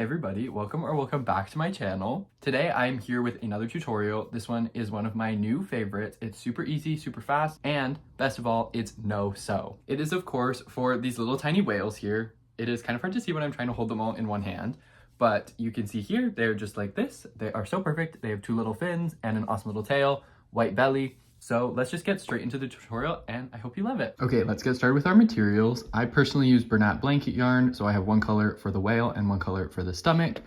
everybody, welcome back to my channel. Today I'm here with another tutorial. This one is one of my new favorites. It's super easy, super fast, and best of all, it's no sew. It is of course for these little tiny whales here. It is kind of hard to see when I'm trying to hold them all in one hand, but you can see here, they're just like this. They are so perfect. They have two little fins and an awesome little tail, white belly. So let's just get straight into the tutorial and I hope you love it. Okay, let's get started with our materials. I personally use Bernat blanket yarn, so I have one color for the whale and one color for the stomach.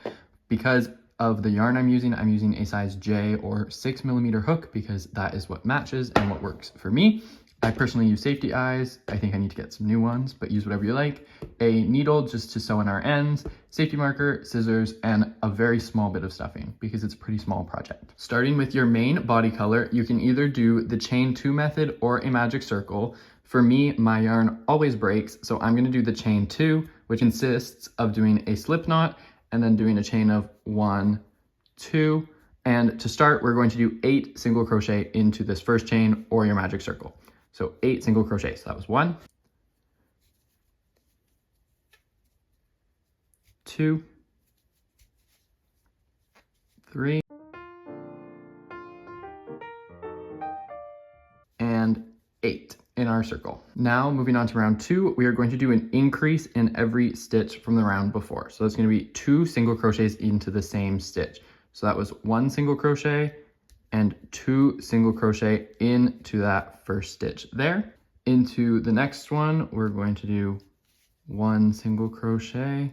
Because of the yarn I'm using a size J or 6mm hook because that is what matches and what works for me. I personally use safety eyes. I think I need to get some new ones, but use whatever you like. A needle just to sew in our ends, safety marker, scissors, and a very small bit of stuffing because it's a pretty small project. Starting with your main body color, you can either do the chain 2 method or a magic circle. For me, my yarn always breaks, so I'm gonna do the chain 2, which consists of doing a slip knot and then doing a chain of 1, 2, and to start, we're going to do 8 single crochet into this first chain or your magic circle. So 8 single crochets. So that was 1, 2, 3, and 8 in our circle. Now moving on to round 2, we are going to do an increase in every stitch from the round before. So that's going to be 2 single crochets into the same stitch. So that was 1 single crochet and 2 single crochet into that first stitch there. Into the next one, we're going to do 1 single crochet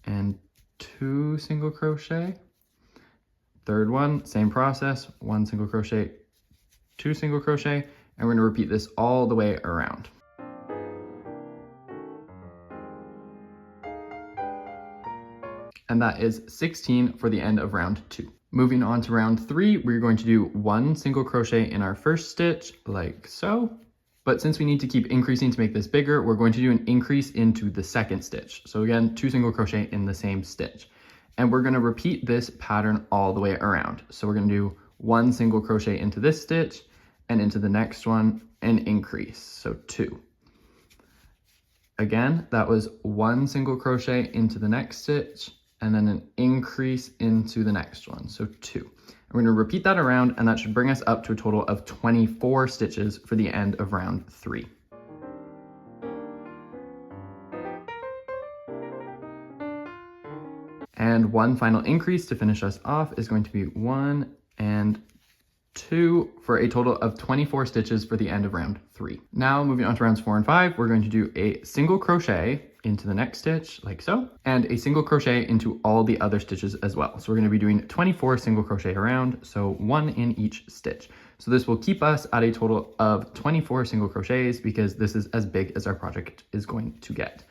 and 2 single crochet. Third one, same process, 1 single crochet, 2 single crochet, and we're going to repeat this all the way around. And that is 16 for the end of round 2. Moving on to round 3, we're going to do 1 single crochet in our first stitch, like so. But since we need to keep increasing to make this bigger, we're going to do an increase into the second stitch. So again, 2 single crochet in the same stitch. And we're going to repeat this pattern all the way around. So we're going to do 1 single crochet into this stitch and into the next one, and increase, so 2. Again, that was 1 single crochet into the next stitch, and then an increase into the next one, so 2. And we're going to repeat that around, and that should bring us up to a total of 24 stitches for the end of round 3. And one final increase to finish us off is going to be 1 and 2 for a total of 24 stitches for the end of round 3. Now moving on to rounds 4 and 5, we're going to do a single crochet into the next stitch like so, and a single crochet into all the other stitches as well. So we're going to be doing 24 single crochet around, so 1 in each stitch. So this will keep us at a total of 24 single crochets because this is as big as our project is going to get.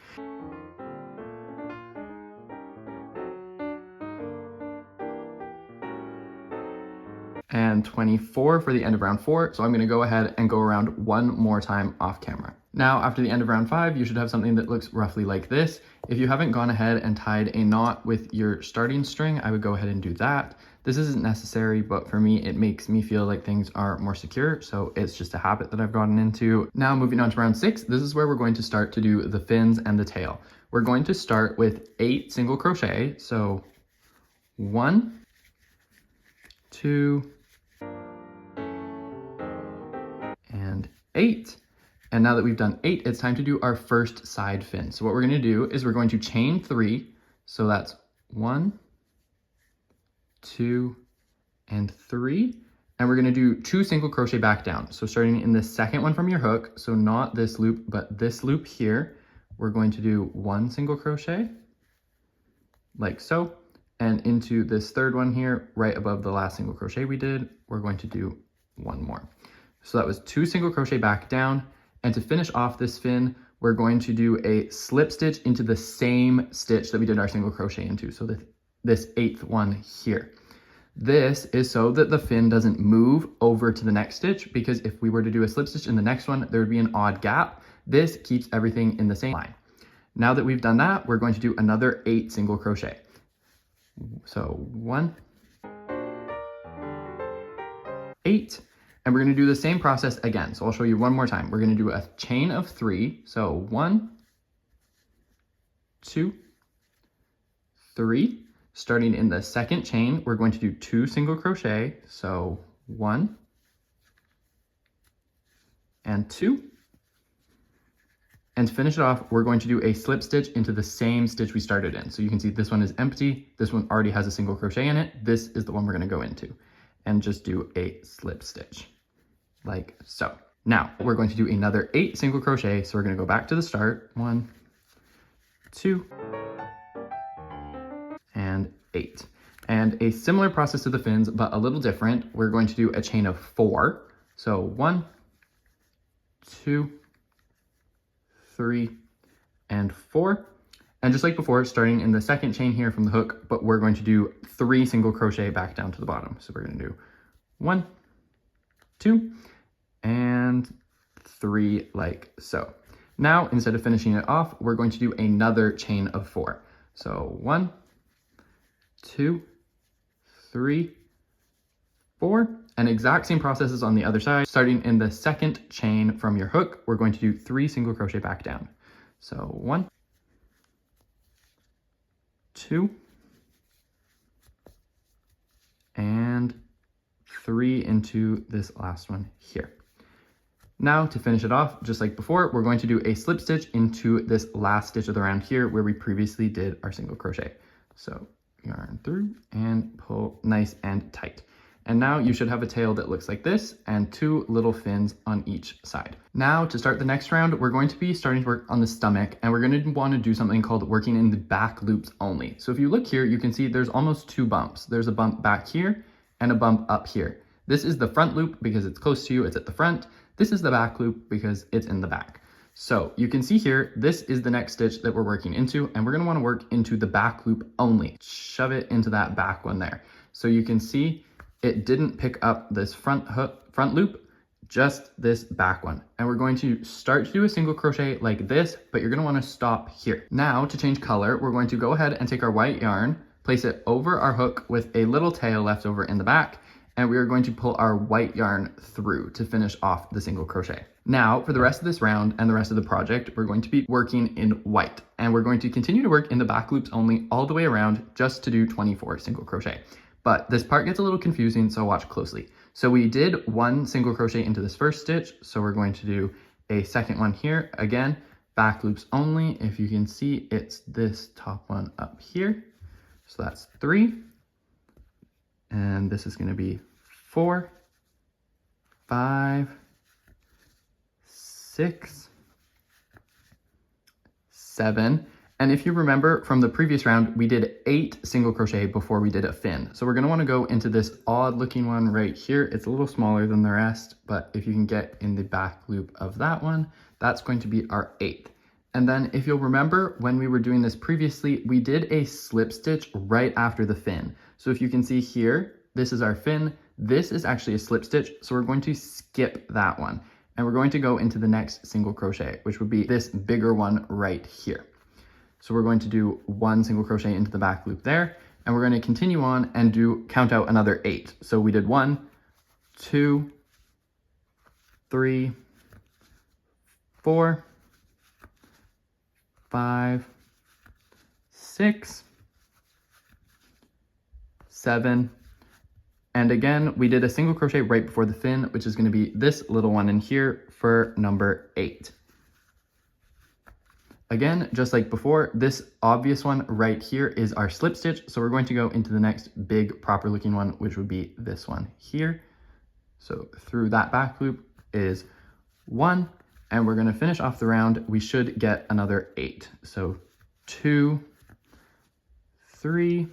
And 24 for the end of round 4. So I'm going to go ahead and go around one more time off camera. Now, after the end of round 5, you should have something that looks roughly like this. If you haven't gone ahead and tied a knot with your starting string, I would go ahead and do that. This isn't necessary, but for me, it makes me feel like things are more secure. So it's just a habit that I've gotten into. Now moving on to round 6, this is where we're going to start to do the fins and the tail. We're going to start with 8 single crochet. So 1, 2, and 8. And now that we've done 8, it's time to do our first side fin. So what we're going to do is we're going to chain 3. So that's 1, 2, and 3. And we're going to do 2 single crochet back down. So starting in the second one from your hook, so not this loop, but this loop here, we're going to do 1 single crochet, like so. And into this third one here, right above the last single crochet we did, we're going to do 1 more. So that was 2 single crochet back down. And to finish off this fin, we're going to do a slip stitch into the same stitch that we did our single crochet into. So this 8th one here. This is so that the fin doesn't move over to the next stitch, because if we were to do a slip stitch in the next one, there would be an odd gap. This keeps everything in the same line. Now that we've done that, we're going to do another 8 single crochet. So 1, 8, and we're going to do the same process again. So I'll show you one more time. We're going to do a chain of 3. So 1, 2, 3. Starting in the second chain, we're going to do 2 single crochet. So 1 and 2. And to finish it off, we're going to do a slip stitch into the same stitch we started in. So you can see this one is empty. This one already has a single crochet in it. This is the one we're going to go into, and just do a slip stitch like so. Now we're going to do another 8 single crochet. So we're going to go back to the start. 1, 2, and 8. And a similar process to the fins, but a little different. We're going to do a chain of 4. So 1, 2, 3, and 4. And just like before, starting in the second chain here from the hook, but we're going to do 3 single crochet back down to the bottom. So we're going to do 1, 2, and 3 like so. Now, instead of finishing it off, we're going to do another chain of 4. So 1, 2, 3, 4, and exact same process as on the other side. Starting in the second chain from your hook, we're going to do 3 single crochet back down. So 1, 2, and 3 into this last one here. Now to finish it off, just like before, we're going to do a slip stitch into this last stitch of the round here where we previously did our single crochet. So yarn through and pull nice and tight. And now you should have a tail that looks like this and 2 little fins on each side. Now to start the next round, we're going to be starting to work on the stomach, and we're going to want to do something called working in the back loops only. So if you look here, you can see there's almost 2 bumps. There's a bump back here and a bump up here. This is the front loop because it's close to you, it's at the front. This is the back loop because it's in the back. So you can see here, this is the next stitch that we're working into, and we're going to want to work into the back loop only. Shove it into that back one there. So you can see it didn't pick up this front loop, just this back one. And we're going to start to do a single crochet like this, but you're going to want to stop here. Now to change color, we're going to go ahead and take our white yarn, place it over our hook with a little tail left over in the back, and we are going to pull our white yarn through to finish off the single crochet. Now, for the rest of this round and the rest of the project, we're going to be working in white, and we're going to continue to work in the back loops only all the way around just to do 24 single crochet. But this part gets a little confusing, so watch closely. So we did 1 single crochet into this first stitch, so we're going to do a second one here. Again, back loops only. If you can see, it's this top one up here. So that's 3. And this is going to be 4, 5, 6, 7. And if you remember from the previous round, we did 8 single crochet before we did a fin. So we're going to want to go into this odd looking one right here. It's a little smaller than the rest, but if you can get in the back loop of that one, that's going to be our 8th. And then if you'll remember when we were doing this previously, we did a slip stitch right after the fin. So if you can see here, this is our fin. This is actually a slip stitch. So we're going to skip that one. And we're going to go into the next single crochet, which would be this bigger one right here. So we're going to do 1 single crochet into the back loop there, and we're going to continue on and count out another 8. So we did 1, 2, 3, 4, 5, 6, 7, and again, we did a single crochet right before the fin, which is going to be this little one in here for number 8. Again, just like before, this obvious one right here is our slip stitch. So we're going to go into the next big proper looking one, which would be this one here. So through that back loop is 1, and we're going to finish off the round. We should get another 8. So 2, 3,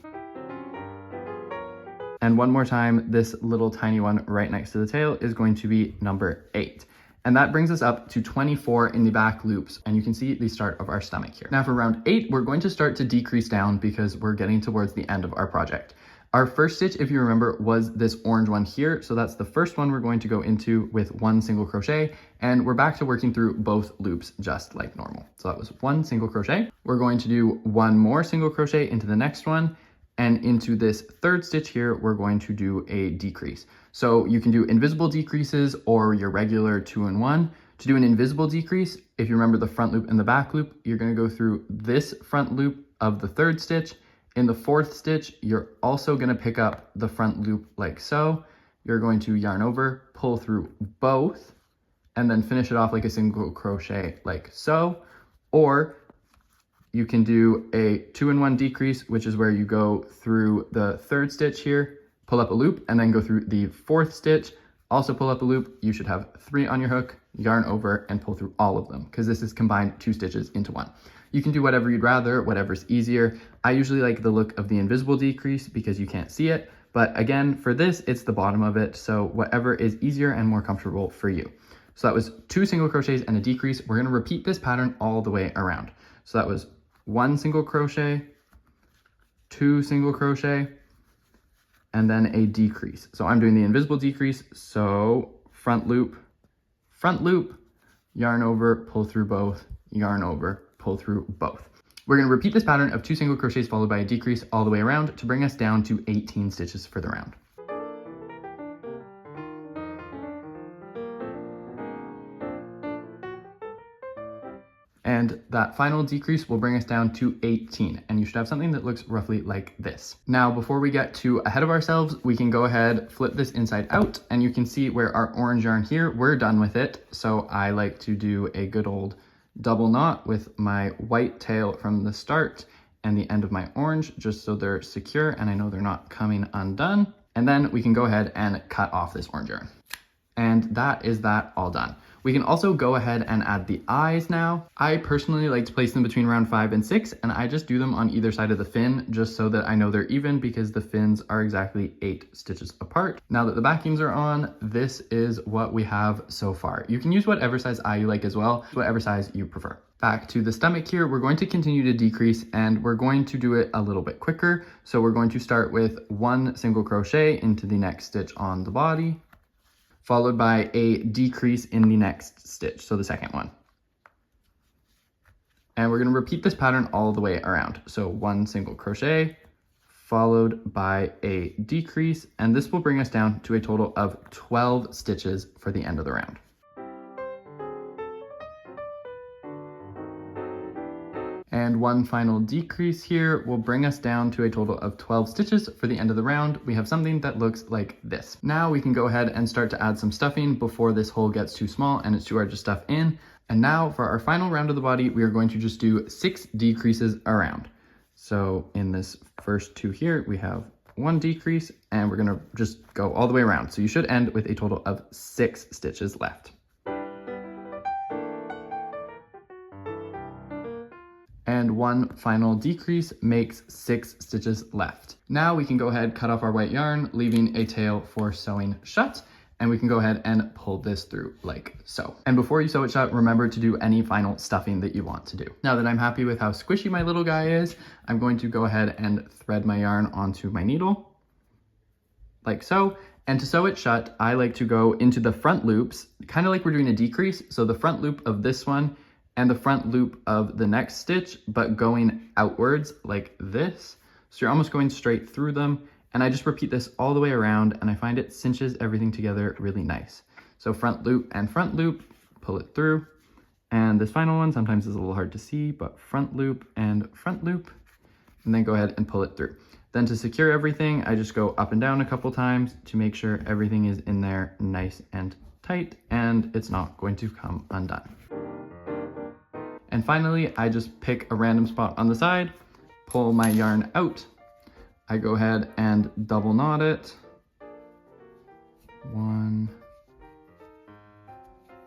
and one more time, this little tiny one right next to the tail is going to be number 8. And that brings us up to 24 in the back loops, and you can see the start of our stomach here. Now for round 8, we're going to start to decrease down because we're getting towards the end of our project. Our first stitch, if you remember, was this orange one here. So that's the first one we're going to go into with 1 single crochet, and we're back to working through both loops just like normal. So that was 1 single crochet. We're going to do 1 more single crochet into the next one, and into this third stitch here, we're going to do a decrease. So you can do invisible decreases or your regular 2 and 1. To do an invisible decrease, if you remember the front loop and the back loop, you're going to go through this front loop of the third stitch In the fourth stitch, you're also going to pick up the front loop like so. You're going to yarn over, pull through both, and then finish it off like a single crochet like so. Or you can do a 2-in-1 decrease, which is where you go through the third stitch here, pull up a loop, and then go through the fourth stitch, also pull up a loop. You should have 3 on your hook, yarn over, and pull through all of them, because this is combined 2 stitches into 1. You can do whatever you'd rather, whatever's easier. I usually like the look of the invisible decrease because you can't see it, but again, for this, it's the bottom of it, so whatever is easier and more comfortable for you. So that was 2 single crochets and a decrease. We're going to repeat this pattern all the way around. So that was 1 single crochet, 2 single crochet, and then a decrease. So I'm doing the invisible decrease. So front loop, yarn over, pull through both, yarn over, pull through both. We're going to repeat this pattern of 2 single crochets followed by a decrease all the way around to bring us down to 18 stitches for the round. And that final decrease will bring us down to 18, and you should have something that looks roughly like this. Now, before we get too ahead of ourselves, we can go ahead, flip this inside out, and you can see where our orange yarn here, we're done with it. So I like to do a good old double knot with my white tail from the start and the end of my orange, just so they're secure and I know they're not coming undone. And then we can go ahead and cut off this orange yarn. And that is that all done. We can also go ahead and add the eyes now. I personally like to place them between round 5 and 6, and I just do them on either side of the fin just so that I know they're even, because the fins are exactly 8 stitches apart. Now that the backings are on, this is what we have so far. You can use whatever size eye you like as well, whatever size you prefer. Back to the stomach here, we're going to continue to decrease, and we're going to do it a little bit quicker. So we're going to start with 1 single crochet into the next stitch on the body, followed by a decrease in the next stitch, so the second one. And we're going to repeat this pattern all the way around. So 1 single crochet, followed by a decrease, and this will bring us down to a total of 12 stitches for the end of the round. And 1 final decrease here will bring us down to a total of 12 stitches for the end of the round. We have something that looks like this. Now we can go ahead and start to add some stuffing before this hole gets too small and it's too hard to stuff in. And now for our final round of the body, we are going to just do 6 decreases around. So in this first 2 here, we have 1 decrease, and we're gonna just go all the way around. So you should end with a total of 6 stitches left. And 1 final decrease makes 6 stitches left. Now we can go ahead, cut off our white yarn, leaving a tail for sewing shut, and we can go ahead and pull this through like so. And before you sew it shut, remember to do any final stuffing that you want to do. Now that I'm happy with how squishy my little guy is, I'm going to go ahead and thread my yarn onto my needle, like so. And to sew it shut, I like to go into the front loops, kind of like we're doing a decrease. So the front loop of this one and the front loop of the next stitch, but going outwards like this. So you're almost going straight through them. And I just repeat this all the way around, and I find it cinches everything together really nice. So front loop and front loop, pull it through. And this final one sometimes is a little hard to see, but front loop, and then go ahead and pull it through. Then to secure everything, I just go up and down a couple times to make sure everything is in there nice and tight, and it's not going to come undone. And finally, I just pick a random spot on the side, pull my yarn out. I go ahead and double knot it. 1,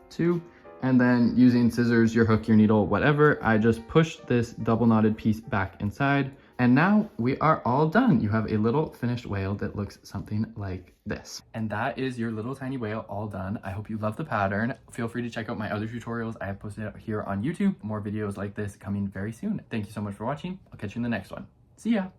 2, and then using scissors, your hook, your needle, whatever, I just push this double knotted piece back inside. And now we are all done. You have a little finished whale that looks something like this. And that is your little tiny whale all done. I hope you love the pattern. Feel free to check out my other tutorials I have posted out here on YouTube. More videos like this coming very soon. Thank you so much for watching. I'll catch you in the next one. See ya.